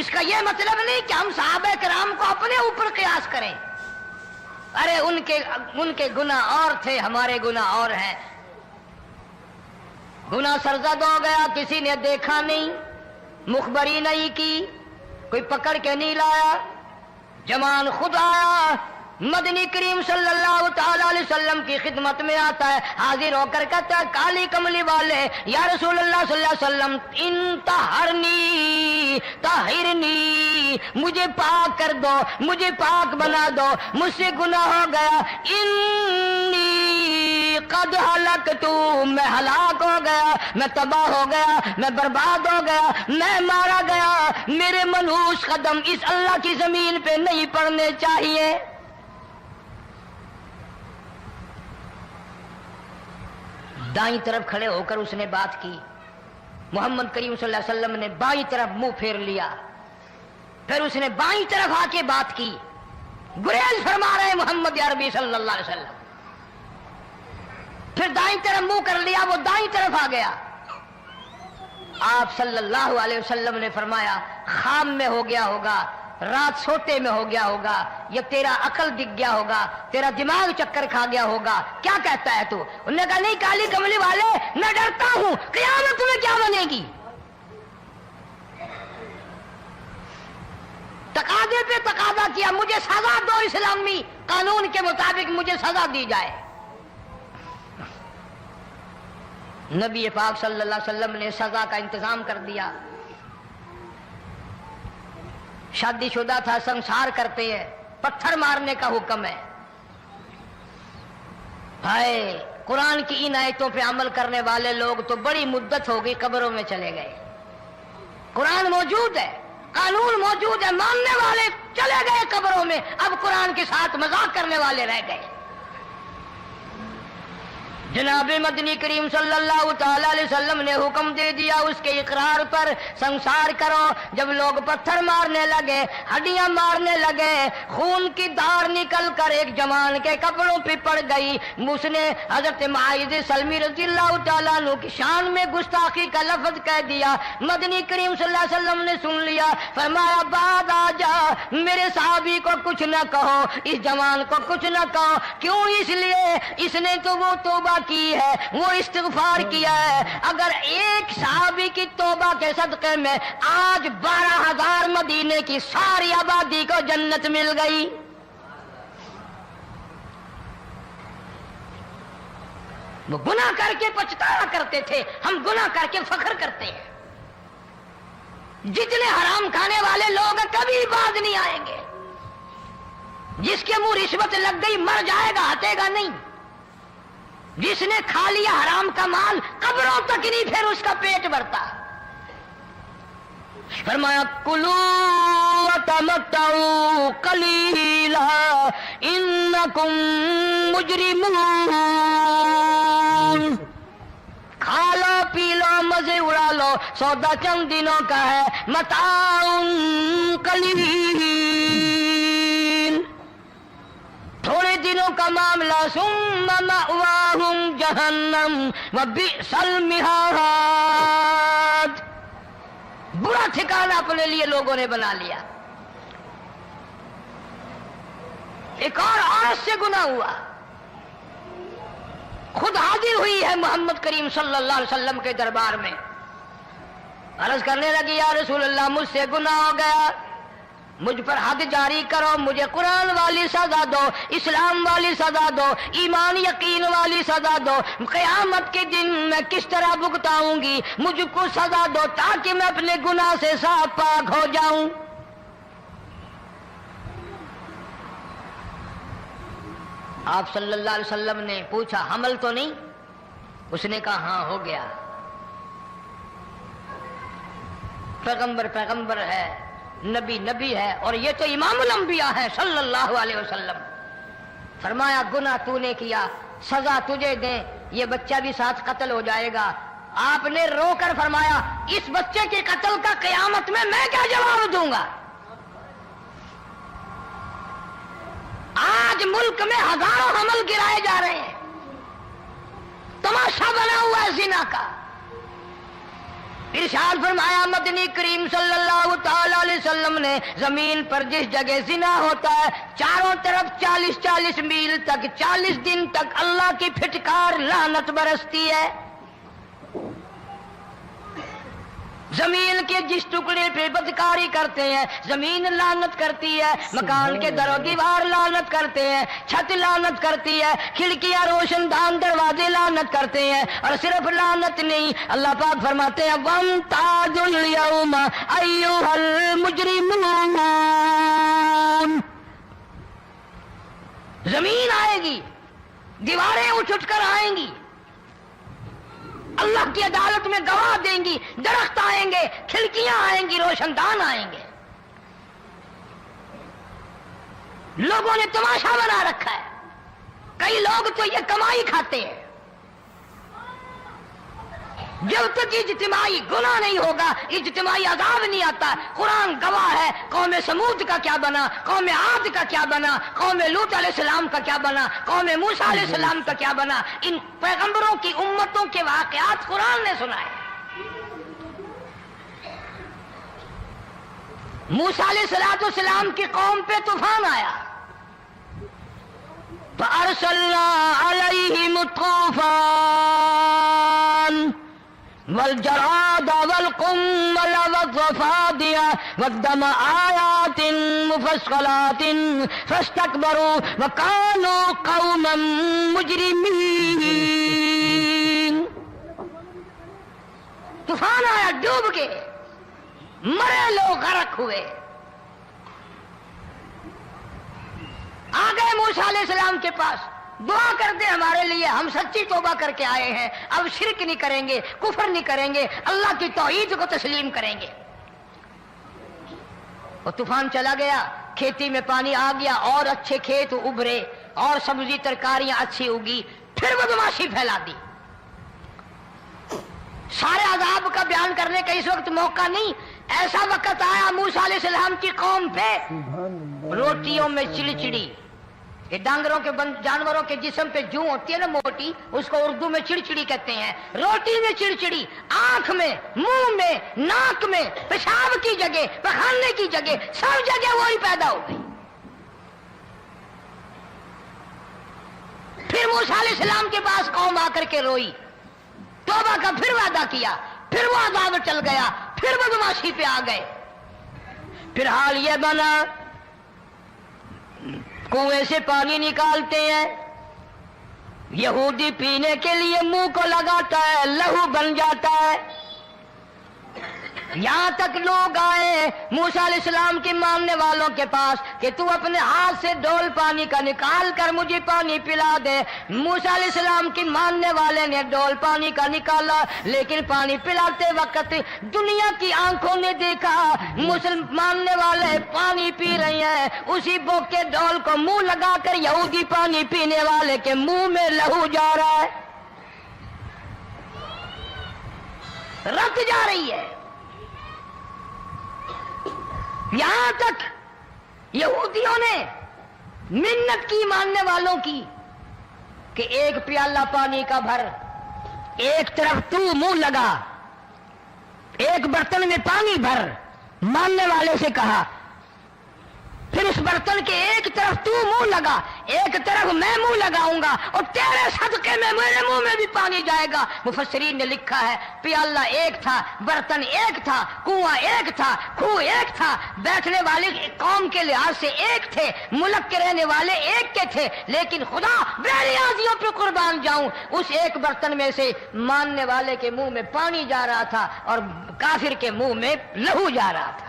اس کا یہ مطلب نہیں کہ ہم صحابہ کرام کو اپنے اوپر قیاس کریں. ارے ان کے گناہ اور تھے، ہمارے گناہ اور ہیں. گناہ سرزد ہو گیا، کسی نے دیکھا نہیں، مخبری نہیں کی، کوئی پکڑ کے نہیں لایا، جمان خود آیا، مدنی کریم صلی اللہ تعالی علیہ وسلم کی خدمت میں آتا ہے، حاضر ہو کر کہتا ہے کالی کملی والے یا رسول اللہ صلی اللہ علیہ وسلم انطہرنی طہرنی، مجھے پاک کر دو، مجھے پاک بنا دو، مجھ سے گناہ ہو گیا. انی قد ہلکتو، میں ہلاک ہو گیا، میں تباہ ہو گیا، میں برباد ہو گیا، میں مارا گیا. میرے منحوس قدم اس اللہ کی زمین پہ نہیں پڑنے چاہیے. دائیں طرف کھڑے ہو کر اس نے بات کی. محمد کریم صلی اللہ علیہ وسلم نے بائیں طرف منہ پھیر لیا، پھر اس نے بائیں طرف آ کے بات کی. گریز فرما رہے محمد عربی صلی اللہ علیہ وسلم. پھر دائیں طرف منہ کر لیا، وہ دائیں طرف آ گیا. آپ صلی اللہ علیہ وسلم نے فرمایا خام میں ہو گیا ہوگا، رات سوتے میں ہو گیا ہوگا، یا تیرا عقل دکھ گیا ہوگا، تیرا دماغ چکر کھا گیا ہوگا، کیا کہتا ہے تو؟ انہوں نے کہا نہیں کالی کملی والے، میں ڈرتا ہوں قیامت میں کیا بنے گی. تقاضے پہ تقاضا کیا، مجھے سزا دو، اسلامی قانون کے مطابق مجھے سزا دی جائے. نبی پاک صلی اللہ علیہ وسلم نے سزا کا انتظام کر دیا. شادی شدہ تھا، سنسار کرتے ہیں، پتھر مارنے کا حکم ہے. ہائے قرآن کی ان آیتوں پہ عمل کرنے والے لوگ تو بڑی مدت ہو گئی قبروں میں چلے گئے. قرآن موجود ہے، قانون موجود ہے، ماننے والے چلے گئے قبروں میں، اب قرآن کے ساتھ مذاق کرنے والے رہ گئے. جناب مدنی کریم صلی اللہ تعالی علیہ وسلم نے حکم دے دیا اس کے اقرار پر سنسار کرو. جب لوگ پتھر مارنے لگے، ہڈیاں مارنے لگے، خون کی دھار نکل کر ایک جوان کے کپڑوں پہ پڑ گئی. اس نے حضرت معاذ سلمی رضی اللہ تعالیٰ عنہ کی شان میں گستاخی کا لفظ کہہ دیا. مدنی کریم صلی اللہ علیہ وسلم نے سن لیا، فرمایا بعد آ جا، میرے صحابی کو کچھ نہ کہو، اس جوان کو کچھ نہ کہو. کیوں؟ اس لیے اس نے تو وہ توبہ کی ہے، وہ استغفار کیا ہے. اگر ایک صحابی کی توبہ کے صدقے میں آج 12,000 مدینے کی ساری آبادی کو جنت مل گئی. وہ گناہ کر کے پچھتایا کرتے تھے، ہم گناہ کر کے فخر کرتے ہیں. جتنے حرام کھانے والے لوگ کبھی باز نہیں آئیں گے. جس کے منہ رشوت لگ گئی مر جائے گا، ہٹے گا نہیں. جس نے کھا لیا حرام کا مال قبروں تک نہیں پھر اس کا پیٹ بھرتا. فرمایا کلو وتمتعوا قلیلا انکم مجرمون، کھا لو پی لو مزے اڑا لو، سودا چند دنوں کا ہے، متاع قلیل، تھوڑے دنوں کا معاملہ. ثم مأواہم جہنم وبئس المہاد، برا ٹھکانہ اپنے لیے لوگوں نے بنا لیا. ایک اور عورت سے گناہ ہوا، خود حاضر ہوئی ہے محمد کریم صلی اللہ علیہ وسلم کے دربار میں، عرض کرنے لگی یا رسول اللہ مجھ سے گناہ ہو گیا، مجھ پر حد جاری کرو، مجھے قرآن والی سزا دو، اسلام والی سزا دو، ایمان یقین والی سزا دو. قیامت کے دن میں کس طرح بھگتاؤں گی، مجھ کو سزا دو تاکہ میں اپنے گناہ سے صاف پاک ہو جاؤں. آپ صلی اللہ علیہ وسلم نے پوچھا حمل تو نہیں؟ اس نے کہا ہاں ہو گیا. پیغمبر ہے، نبی ہے، اور یہ تو امام الانبیاء ہے صلی اللہ علیہ وسلم. فرمایا گناہ تو نے کیا، سزا تجھے دیں، یہ بچہ بھی ساتھ قتل ہو جائے گا. آپ نے رو کر فرمایا اس بچے کے قتل کا قیامت میں کیا جواب دوں گا؟ آج ملک میں ہزاروں حمل گرائے جا رہے ہیں، تماشا بنا ہوا ہے زنا کا. ارشاد فرمایا مدنی کریم صلی اللہ تعالی علیہ علیہ وسلم نے زمین پر جس جگہ زنا ہوتا ہے چاروں طرف 40 میل تک 40 دن تک اللہ کی پھٹکار لعنت برستی ہے. زمین کے جس ٹکڑے پہ بدکاری کرتے ہیں زمین لعنت کرتی ہے, مکان کے در و دیوار لعنت کرتے ہیں, چھت لعنت کرتی ہے, کھڑکیاں روشن دان دروازے لعنت کرتے ہیں. اور صرف لعنت نہیں, اللہ پاک فرماتے ہیں وَامْتَازُوا الْيَوْمَ أَيُّهَا الْمُجْرِمُونَ. زمین آئے گی, دیواریں اٹھ کر آئیں گی, اللہ کی عدالت میں گواہ دیں گی, درخت آئیں گے, کھڑکیاں آئیں گی, روشن دان آئیں گے. لوگوں نے تماشا بنا رکھا ہے. کئی لوگ تو یہ کمائی کھاتے ہیں. جب تک اجتماعی گناہ نہیں ہوگا اجتماعی عذاب نہیں آتا. قرآن گواہ ہے, قوم سمود کا کیا بنا, قوم عاد کا کیا بنا, قوم لوط علیہ السلام کا کیا بنا, قوم موسیٰ علیہ السلام کا کیا بنا. ان پیغمبروں کی امتوں کے واقعات قرآن نے سنائے. موسیٰ علیہ السلام کی قوم پہ طوفان آیا, فَأَرْسَلْنَا عَلَيْهِمُ الطُّوفَانَ والجراد والقمل والضفادع والدم آيات مفصلات فاستكبروا وكانوا قوما مجرمين. طوفان آیا, ڈوب گئے, مرے لوگ, غرق ہوئے. آ گئے موسیٰ علیہ السلام کے پاس, دعا کر دے ہمارے لیے, ہم سچی توبہ کر کے آئے ہیں, اب شرک نہیں کریں گے, کفر نہیں کریں گے, اللہ کی توحید کو تسلیم کریں گے. اور طوفان چلا گیا, کھیتی میں پانی آ گیا, اور اچھے کھیت ابھرے, اور سبزی ترکاریاں اچھی اگی. پھر بدماشی پھیلا دی. سارے عذاب کا بیان کرنے کا اس وقت موقع نہیں. ایسا وقت آیا موسیٰ علیہ السلام کی قوم پہ روٹیوں میں چڑچڑی. یہ ڈانگروں کے جانوروں کے جسم پہ جوں ہوتی ہے نا موٹی, اس کو اردو میں چڑچڑی کہتے ہیں. روٹی میں چڑچڑی, آنکھ میں, منہ میں, ناک میں, پیشاب کی جگہ, پخانے کی جگہ, سب جگہ وہی پیدا ہو گئی. پھر موسیٰ علیہ السلام کے پاس قوم آ کر کے روئی, توبہ کا پھر وعدہ کیا, پھر وہ عذاب چل گیا, پھر بدماشی پہ آ گئے. پھر حال یہ بنا, کنویں سے پانی نکالتے ہیں, یہودی پینے کے لیے منہ کو لگاتا ہے, لہو بن جاتا ہے. یہاں تک لوگ آئے موسیٰ علیہ السلام کے ماننے والوں کے پاس کہ تو اپنے ہاتھ سے ڈول پانی کا نکال کر مجھے پانی پلا دے. موسیٰ علیہ السلام کی ماننے والے نے ڈول پانی کا نکالا, لیکن پانی پلاتے وقت دنیا کی آنکھوں نے دیکھا ماننے والے پانی پی رہے ہیں, اسی بوک کے ڈول کو منہ لگا کر یہودی پانی پینے والے کے منہ میں لہو جا رہا ہے, رت جا رہی ہے. یہاں تک یہودیوں نے منت کی ماننے والوں کی کہ ایک پیالہ پانی کا بھر, ایک طرف تو منہ لگا, ایک برتن میں پانی بھر. ماننے والے سے کہا, پھر اس برتن کے ایک طرف تو منہ لگا, ایک طرف میں منہ لگاؤں گا, اور تیرے صدقے میں میرے منہ میں بھی پانی جائے گا. مفسرین نے لکھا ہے پیالہ ایک تھا, برتن ایک تھا, کنواں ایک تھا, کھوہ ایک تھا, بیٹھنے والے قوم کے لحاظ سے ایک تھے, ملک کے رہنے والے ایک کے تھے, لیکن خدا بے نیازیوں پہ قربان جاؤں, اس ایک برتن میں سے ماننے والے کے منہ میں پانی جا رہا تھا اور کافر کے منہ میں لہو جا رہا تھا.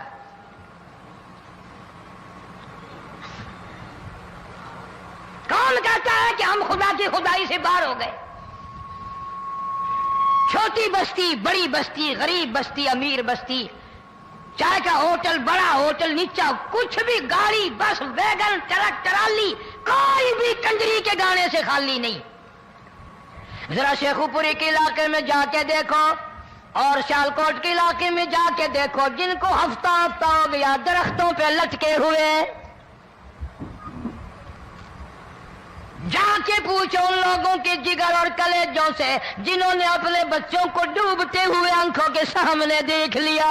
کون کہتا ہے کہ ہم خدا کی خدائی سے باہر ہو گئے؟ چھوٹی بستی, بڑی بستی, غریب بستی, امیر بستی, چائے کا ہوٹل, بڑا ہوٹل, نیچا کچھ بھی, گاڑی, بس, ویگن, ٹرک, ٹرالی, کوئی بھی کنجری کے گانے سے خالی نہیں. ذرا شیخو پوری کے علاقے میں جا کے دیکھو اور سیالکوٹ کے علاقے میں جا کے دیکھو, جن کو ہفتہ ہو گیا درختوں پہ لٹکے ہوئے, جا کے پوچھو ان لوگوں کے جگر اور کلیجوں سے جنہوں نے اپنے بچوں کو ڈوبتے ہوئے آنکھوں کے سامنے دیکھ لیا.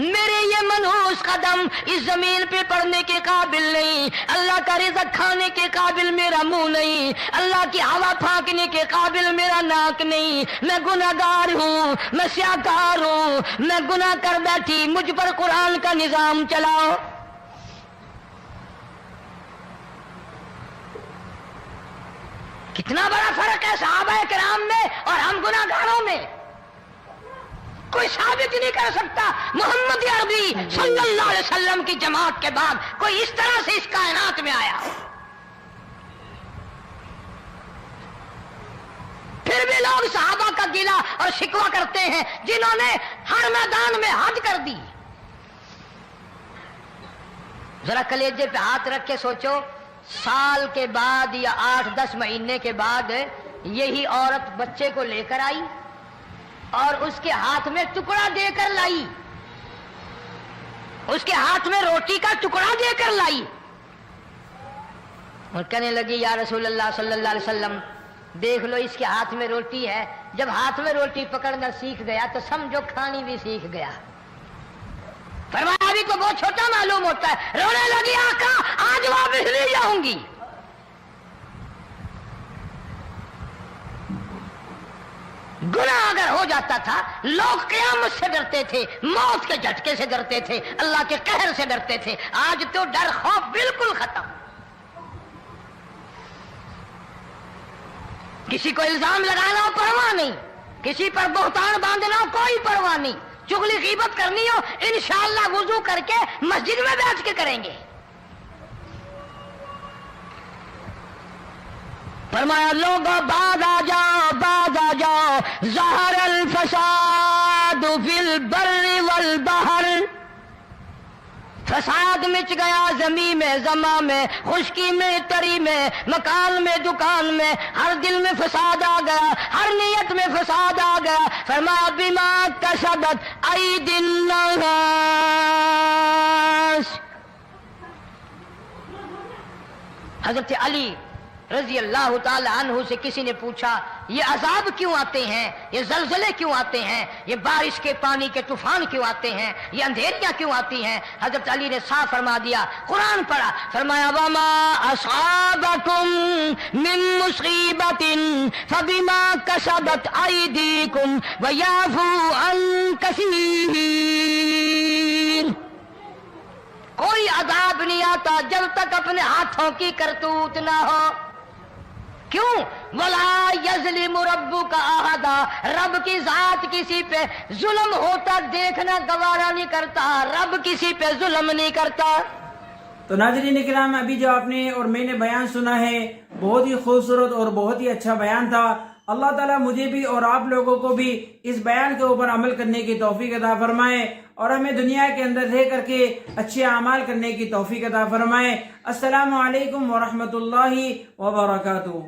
میرے یہ منحوس قدم اس زمین پہ پڑنے کے قابل نہیں، اللہ کا رزق کھانے کے قابل میرا منہ نہیں، اللہ کی ہوا پھانکنے کے قابل میرا ناک نہیں، میں گناہگار ہوں، میں سیاکار ہوں، میں گناہ کر بیٹھی، مجھ پر قرآن کا نظام چلاؤ۔ کتنا بڑا فرق ہے صحابہ کرام میں اور ہم گناہگاروں میں، کوئی ثابت نہیں کر سکتا۔ محمد عربی صلی اللہ علیہ وسلم کی جماعت کے بعد کوئی اس طرح سے اس کائنات میں آیا ہو۔ پھر بھی لوگ صحابہ کا گلہ اور شکوہ کرتے ہیں جنہوں نے ہر میدان میں حد کر دی۔ ذرا کلیجے پہ ہاتھ رکھ کے سوچو، سال کے بعد یا 8-10 مہینے کے بعد یہی عورت بچے کو لے کر آئی اور اس کے ہاتھ میں ٹکڑا دے کر لائی، اس کے ہاتھ میں روٹی کا ٹکڑا دے کر لائی اور کہنے لگی یا رسول اللہ صلی اللہ علیہ وسلم دیکھ لو اس کے ہاتھ میں روٹی ہے۔ جب ہاتھ میں روٹی پکڑنا سیکھ گیا تو سمجھو کھانی بھی سیکھ گیا۔ فرمایا ابھی تو بہت چھوٹا معلوم ہوتا ہے۔ رونے لگی آقا آج واپس لے جاؤں گی۔ گناہ اگر ہو جاتا تھا لوگ قیامت سے ڈرتے تھے، موت کے جھٹکے سے ڈرتے تھے، اللہ کے قہر سے ڈرتے تھے۔ آج تو ڈر خوف بالکل ختم۔ کسی کو الزام لگانا ہو پرواہ نہیں، کسی پر بہتان باندھنا ہو کوئی پرواہ نہیں، چغلی غیبت کرنی ہو انشاءاللہ وضو کر کے مسجد میں بیٹھ کے کریں گے۔ فرمایا لوگوں بعد آ جاؤ ظہر الفساد فی البر والبحر، فساد مچ گیا زمین میں، زماں میں، خشکی میں، تری میں، مکان میں، دکان میں، ہر دل میں فساد آ گیا، ہر نیت میں فساد آ گیا۔ فرمایا بما کسبت ایدی الناس۔ حضرت علی رضی اللہ تعالی عنہ سے کسی نے پوچھا یہ عذاب کیوں آتے ہیں، یہ زلزلے کیوں آتے ہیں، یہ بارش کے پانی کے طوفان کیوں آتے ہیں، یہ اندھیریاں کیوں آتی ہیں؟ حضرت علی نے صاف فرما دیا، قرآن پڑھا، فرمایا وما اصابکم من مصیبت فبما کسبت ایدیکم ویعفو عن کثیر۔ کوئی عذاب نہیں آتا جب تک اپنے ہاتھوں کی کرتوت نہ ہو۔ کیوں؟ وَلَا يَظْلِمُ رَبُّكَ أَحَدًا، رب کی ذات کسی پہ ظلم ہوتا دیکھنا گوارا نہیں کرتا، رب کسی پہ ظلم نہیں کرتا۔ تو ناظرین کرام ابھی جو آپ نے اور میں نے بیان سنا ہے بہت ہی خوبصورت اور بہت ہی اچھا بیان تھا۔ اللہ تعالیٰ مجھے بھی اور آپ لوگوں کو بھی اس بیان کے اوپر عمل کرنے کی توفیق عطا فرمائے اور ہمیں دنیا کے اندر رہ کر کے اچھے اعمال کرنے کی توفیق عطا فرمائے۔ السلام علیکم ورحمۃ اللہ وبرکاتہ۔